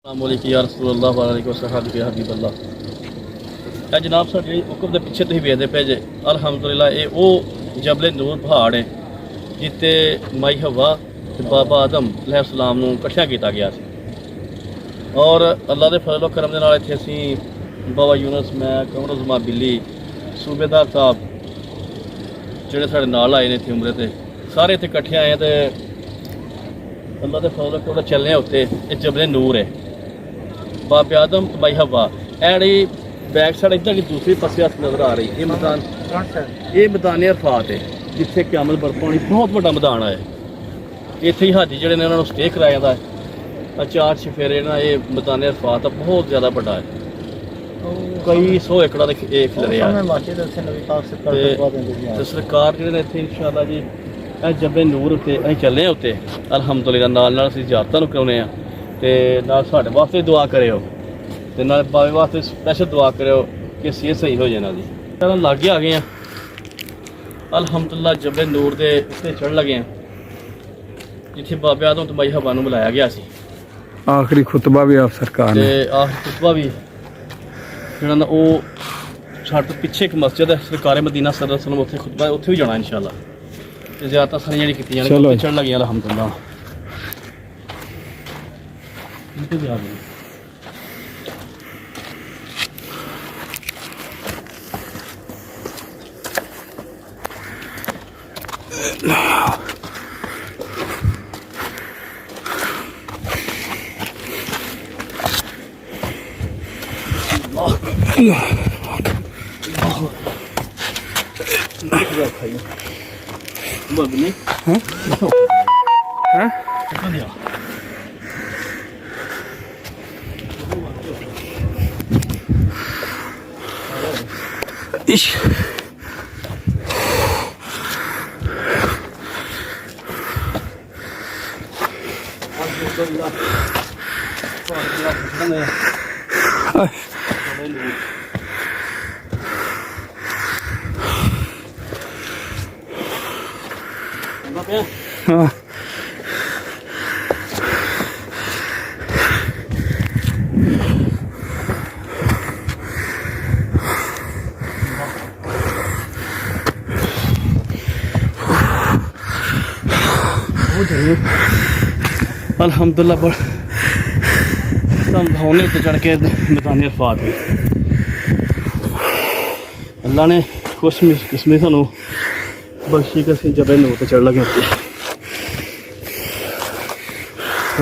या रसूलुल्लाह व अलैहि वसहबी हबीबल्लाह। जनाब साढ़े हुक्म के पिछे तुम वेखते पे जे अलहमदुलिल्लाह ये वो जबले नूर पहाड़ है जिते माई हवा ते बाबा आदम अलैहिस्सलाम नूं इकट्ठा किया गया सी और अल्लाह के फजल करम दे नाल इत्थे असीं बाबा यूनुस मैं कमर उज़मा बिल्ली सूबेदार साहब जिहड़े साढ़े नाल आए ने इत्थे उमरे ते सारे इत्थे इकट्ठे आए ते अल्लाह के फजल कोल चलने उत्ते ये जबले नूर है बाबे आदम माई हवा एड़ी बैक साइड इधर की दूसरी पासे नजर आ रही ये मैदान अरफात है जिथे क्यामत बर्पा होनी बहुत बड़ा मैदान है इत्थे ही हाजी जिहड़े ने उन्होंने स्टे कराया दा चार चफेरे ना ये मैदान अरफात बहुत ज़्यादा बड़ा है कई सौ एकड़ के खिलरिया सरकार जिहड़े ने इत्थे इंशाअल्लाह जी जबे नूर उत्ते असीं चलने उत्ते अलहमदुलिल्लाह नाल असीं ज़ियारतां कराउने आ ते नाल साडे वास्ते दुआ करियो ते नाल बाबे वास्ते स्पैशल दुआ करियो कि सेहत सही हो जाए ना जी। लागे आ गए हैं अलहमदुलिल्लाह जबे नूर दे उत्ते चढ़ लगे हैं जिथे बाबे आदम ते माई हवा नूं बुलाया गया सी। आखिरी खुतबा भी आप सरकार ने आखिरी खुतबा भी जिहड़ा ना वो साडे पिछे एक मस्जिद है सरकारे मदीना सदर सलम उत्थे खुतबा उत्थे भी जाना इंशाअल्लाह ते ज़ियारतां सारियां जेहड़ी कीतियां ने चढ़ लगियां अलहमदुलिल्लाह। हाँ अल्हम्दुलिल्लाह बड़ होने तो चढ़ के मैदान अरफात में अल्लाह ने खुश किस्मत सानू बख्शी के असीं जबे नूर ते चढ़ लगे उत्ते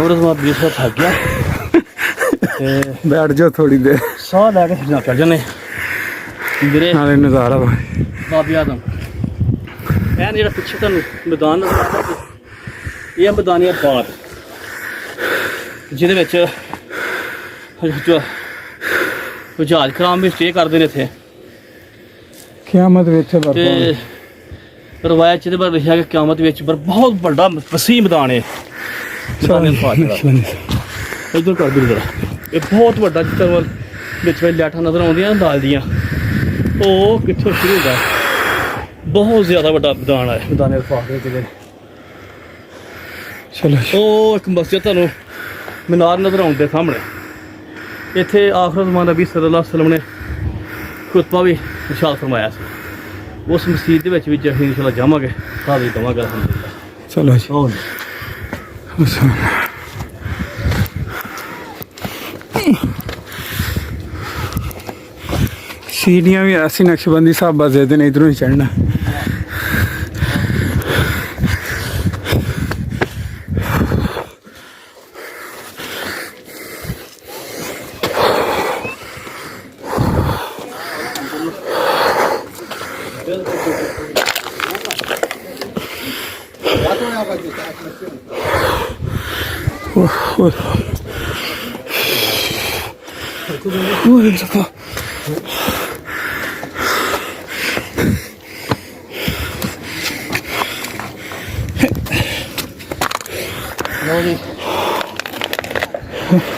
और उस बीच में थक गया बैठ जाओ थोड़ी देर साह लैके फिर चढ़ जाने मेरे नाले नज़ारा बाबे आदम मैं जेह्ड़ा पिछे तुहानूं मैदान नज़र आ रहा ये मैदान अरफात जिहदे विच जहाज कराम भी स्टे करते हैं इत्थे क़यामत विच ते रवायत च बारे लिखा कि क़यामत विच बहुत बड़ा वसी मैदान है मैदान अरफात दा इधर कर दी जरा ये बहुत बड़ा जित्थे बिच लाइटां नज़र आउंदियां दाल दियां ओह कित्थों शुरू होंदा बहुत ज़्यादा बड़ा मैदान है मैदान अरफात दे चलो ओह एक मस्जिद तुहानूं मीनार नज़र आउंदे सामने इत्थे आखिर ज़माना नबी सल्लल्लाहु अलैहि वसल्लम ने खुतबा भी इरशाद फरमाया सी उस मसीत दे विच भी असीं इंशाअल्लाह जावांगे हाज़री देवांगे अल्हम्दुलिल्लाह। चलो जी सीढ़ियाँ भी ऐसी नक्शबंदी साहब बस दे देने इधरों ही चढ़ना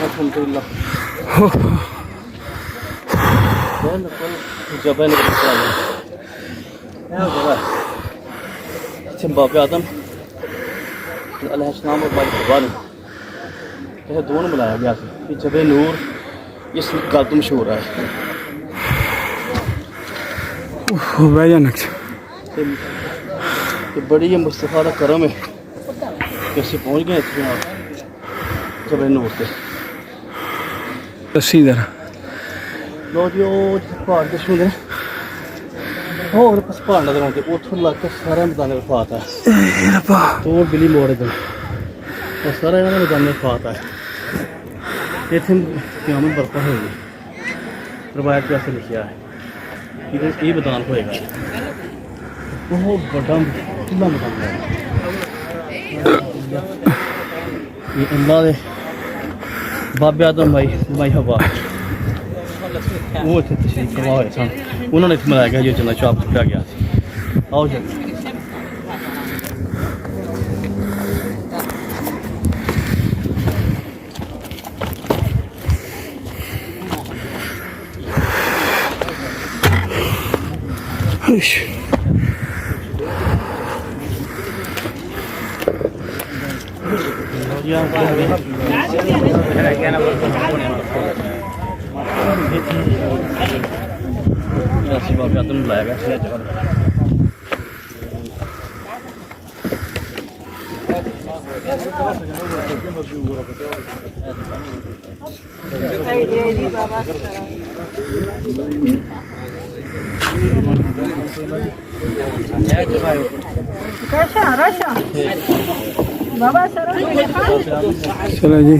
अल्हम्दुलिल्लाह जबल बाबे आदम अलैहिस्सलाम और माई हवा ਇਹ ਦੋਨੋਂ ਬੁਲਾਇਆ ਗਿਆ ਸੀ ਕਿ ਜਬੇ ਨੂਰ ਇਸ ਗੱਲ ਤੋਂ ਮਸ਼ਹੂਰ ਹੈ ਉਹ ਬਹਿ ਜਾ ਨਕਸ਼ ਤੇ ਬੜੀ ਮੁਸਤਫਾ ਦਾ ਕਰਮ ਹੈ ਕਿ ਅਸੀਂ ਪਹੁੰਚ ਗਏ ਇੱਥੇ ਜਬੇ ਨੂਰ ਤੇ ਦੱਸੀ ਜ਼ਰਾ ਲੋ ਜੀ ਉਹ ਪਹਾੜ ਦੇ ਸ਼ੁਰੂ ਨੇ ਹੋਰ ਪਸ ਪਹਾੜ ਨਜ਼ਰ ਆਉਂਦੇ ਉੱਥੋਂ ਲੱਗ ਕੇ ਸਾਰਾ ਮੈਦਾਨ ਵਫਾਤ ਹੈ ਇਹ ਰੱਬਾ ਤੋਂ ਬਿਲੀ ਮੋੜ ਦੇ ਉਹ ਸਾਰਾ ਇਹਨਾਂ ਦਾ ਮੈਦਾਨ ਵਫਾਤ ਹੈ ਇੱਥੇ ਕਿਆਮਤ ਬਰਪਾ ਹੋਏਗੀ ਰਵਾਇਤ ਵਿੱਚ ऐसे लिखा है कि ये मैदान होएगा बहुत बड़ा खुला मैदान है ये अल्लाह दे बाबे आदम माई हवा वो ਇੱਥੇ ਤਸ਼ਰੀਫ ਫਰਮਾ ਹੋਏ ਸਨ ਉਹਨਾਂ ਨੇ ਇੱਥੇ ਮਨਾਇਆ ਗਿਆ ਜੋ ਜੰਨਤ ਸ਼ਾਪ ਪਿਆ ਗਿਆ ਸੀ ਆਓ ਜੀ ਲਓ ਜੀ ਅਸੀਂ ਬਾਬੇ ਆਦਮ ਨੂੰ ਬੁਲਾਇਆ ਗਿਆ ਸੀ ਅੱਜ बाबा सर चलो जी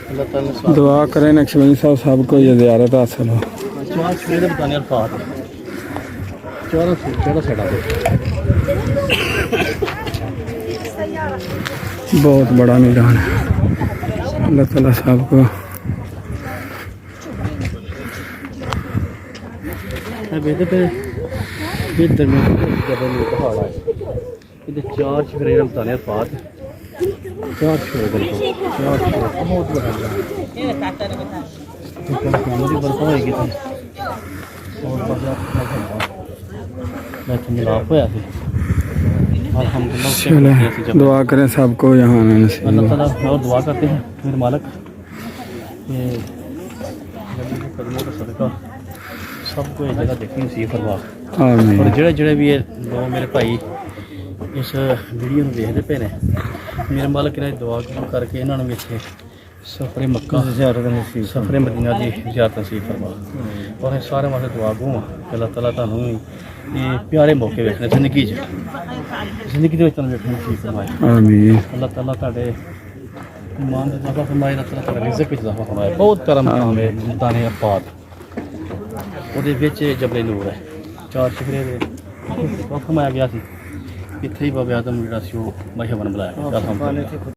अल्लाह ताला ने दुआ करें नक्शबंदी साहब सबको ये ज़ियारत हासिल हो चार छः ਦੇ ਬਤਾਨੇ ਅਲਫਾਜ਼ ਚੌੜਾ ਸਾਡਾ बहुत बड़ा मैदान है अल्लाह ताला साहब को ਵੇਖਦੇ ਪਏ ਵੀ ਦਰਮਿਆਨ ਜਬਲ ਨੂੰ ਪਹਾੜ ਆ ਇਹਦੇ ਚਾਰ ਛੇਰੇ ਬਤਾਨੇ ਅਲਫਾਜ਼ ਚਾਰ ਛੇਰੇ ਬਿਲਕੁਲ ਚਾਰ ਛੇਰੇ ਬਹੁਤ ਬੜਾ ਇਹ ਕਾਟਰ ਬਤਾ ਕਿਆਮਤ ਦੀ ਬਰਪਾ ਹੋਏਗੀ ਤਾਂ ਬਹੁਤ ਬੜਾ मैं तुम्हें लाभ होया थी चले दुआ करें सबको यहाँ आना नसीब अल्लाह हो। ताला और दुआ करते हैं मेरे मालिक ये नबी के कदमों का सदका सबको ये जगह देखनी नसीब फरमा और आमीन ਜਿਹੜੇ ਜਿਹੜੇ ਵੀ ਇਹ ਦੋ ਮੇਰੇ ਭਾਈ ਇਸ ਵੀਡੀਓ ਨੂੰ ਵੇਖਦੇ ਪਏ ਨੇ ਮੇਰੇ ਮਾਲਕ ਇਹਨਾਂ ਦੀ ਦੁਆ ਕਬੂਲ ਕਰਕੇ ਇਹਨਾਂ ਨੂੰ ਵੀ ਇੱਥੇ ਸਫਰੇ ਮੱਕਾ ਜ਼ਿਆਰਤ ਨਸੀਬ ਸਫਰੇ ਮਦੀਨਾ ਦੀ ਜ਼ਿਆਰਤ ਨਸੀਬ ਫਰਮਾ ਔਰ ਇਹ ਸਾਰੇ ਵਾਸਤੇ ਦੁਆ ਗੂੰ ਅੱਲਾਹ ਤਾਲਾ ਤੁਹਾਨੂੰ ਵੀ ਇਹ ਪਿਆਰੇ ਮੌਕੇ ਵੇਖਣੇ ਜ਼ਿੰਦਗੀ 'ਚ ਜ਼ਿੰਦਗੀ ਦੇ ਵਿੱਚ ਤੁਹਾਨੂੰ ਵੇਖਣਾ ਨਸੀਬ ਫਰਮਾਏ आमीन ਅੱਲਾਹ ਤਾਲਾ ਤੁਹਾਡੇ ਇਮਾਨ ਦਾ ਇਜ਼ਾਫਾ ਫਰਮਾਏ ਅੱਲਾਹ ਤਾਲਾ ਤੁਹਾਡੇ ਰਿਜ਼ਕ ਵਿੱਚ ਇਜ਼ਾਫਾ ਫਰਮਾਏ ਬਹੁਤ ਕਰਮ ਹੈ ਦਾਨੇ ਅਪਾਤ ਉਹਦੇ ਵਿੱਚ ਜਬਲੇ ਨੂਰ ਹੈ ਚਾਰ ਸ਼ਿਖਰੇ ਦੇ ਉਹ ਫਰਮਾਇਆ ਗਿਆ ਸੀ ਇੱਥੇ ਹੀ ਬਾਬੇ ਆਦਮ ਜਿਹੜਾ ਸੀ ਉਹ ਮਹਿਵਨ ਬੁਲਾਇਆ ਗਿਆ